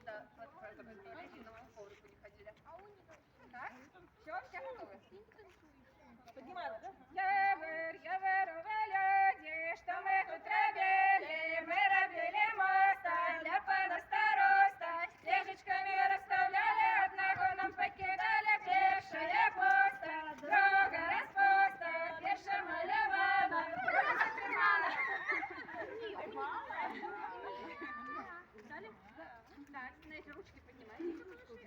года вот в этом билете на моем коврику не ходили. Так? Все готовы? Поднимай, да? Я верю, люди, что мы тут робили. Мы робили моста для пана староста. Стежечками расставляли, одного нам покидали. Першая поста, друга распоста, перша малявана, друга затримана. Далі? Так, знаете, ручки поднимайте.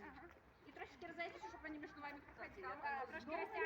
Ага. И трошечки разойдите, чтобы они между вами проходили. Трошки